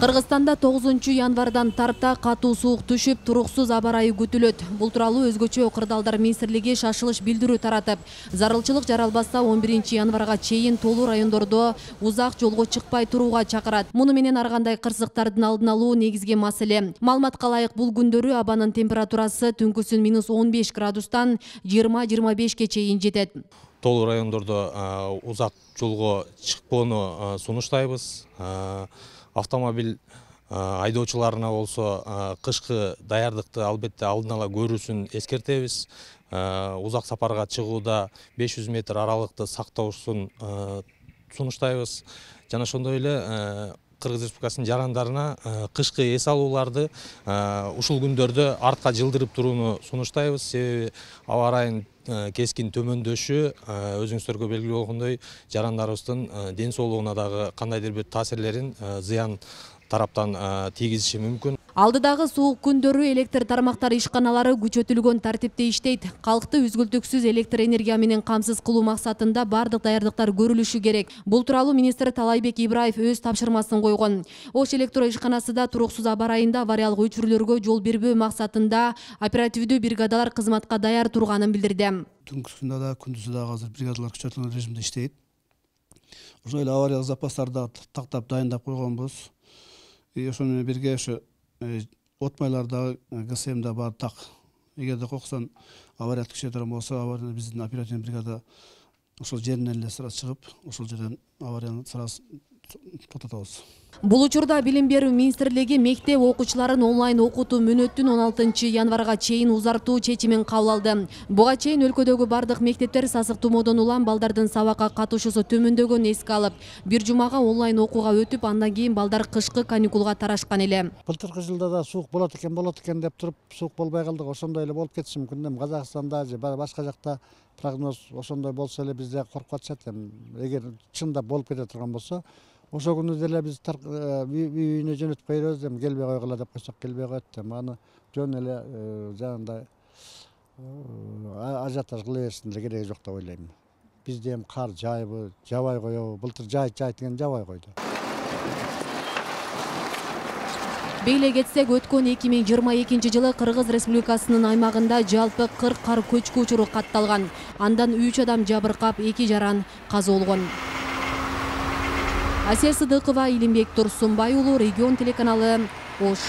Кыргызстанда 9 январдан тарта катуу суук түшүп, туруксуз аба ырайы күтүлөт. Бул тууралуу өзгөчө кырдаалдар министрлиги шашылыш билдирүү таратып, зарылчылык жаралбаса 11 январга чейин толуу райондордо узак жолго чыкпай турууга чакырат. Муну менен ар кандай кырсыктардын алдын алуу негизги маселе. Маалыматка ылайык, бул күндөрү абанын температурасы түнкүсүн -15 градустан 20-25ке чейин жетет. Толуу райондордо узак жолго чыкпоону сунуштайбыз. Автомобиль айдоочуларына болсо кышкы даярдыкты албетте алдын ала көрүүсүн эскертебиз. Узак сапарга чыгууда 500 метр аралыкты сактоосун сунуштайбыз. Жана ошондой эле Кыргыз Республикасынын жарандарына кышкы эс алууларды ушул күндөрдө артка жылдырып турууну сунуштайбыз. Себеби аба ырайынын кескин төмөндөшү өзүңүздөргө белгилүү болгондой жарандарыбыздын ден соолугуна дагы кандайдыр бир таасирлерин зыян тараптан тийгизиши мүмкүн. Алдыдагы суук күндөрү электр тармактары ишканалары күчөтүлгөн тартипте иштейт. Калкты үзгүлтүксүз электр энергия менен камсыз кылуу максатында бардык даярдыктар көрүлүшү керек. Бул тууралуу министр Талайбек Ибраев өз тапшырмасын койгон. Ош электро ишканасында туруксуз аба ырайында авариялык өчүрүүлөргө жол бербөө максатында оперативдүү бригадалар кызматка даяр турганын билдирди. Түнкүсүндө да күндүзү да азыр бригадалар күчөтүлгөн режимде иштейт. Ошол эле авариялык запастарды тактап дайындап койгонбуз. Ошону менен бирге ошо от майларда ГСМда бар так. Эгерде коксон авария күчөтөрөн болсо, биздин оперативный бригада ошол жеринен эле сразу чыгып, ошол жерден аварияны сразу токтотобуз. Бул учурда Билим берүү министрлиги мектеп окуучуларын онлайн окутуу мөөнөтүн 16 январга чейин узартуу чечимин кабыл алды. Буга чейин өлкөдөгү бардык мектептер сасык тумоодон улам балдардын сабакка катышуусу төмөндөгөнүн эске алып, бир жумага онлайн окууга өтүп, андан кийин балдар кышкы каникулга тарашкан эле. Былтыркы жылда да суук болот экен деп туруп, суук болбой калдык. Ошондой эле болуп кетиши мүмкүн. Эми Казакстанда же башка жакта прогноз ошондой болсо эле бизде коркуп атышат. Эгер чындап болуп кете турган болсо, ошол күнү деле биз үйүнө жөнөтүп коебуз, келбей койгула деп койсок келбей коет. Аны жөн эле жанагындай ажиотаж кыла беришин деле кереги жок деп ойлойм. Бизде кар жайбы, жабай коебу? Былтыр жайт деген жабай койду. Бейле кетсек, өткөн 2022 жылы Кыргыз Республикасынын аймагында жалпы 40 кар көчкү учуру катталган. Андан 3 адам жабыркап, 2 жаран каза болгон. Асия Сыдыкова, Илимбек Турсунбай уулу, Регион телеканалы, Ош.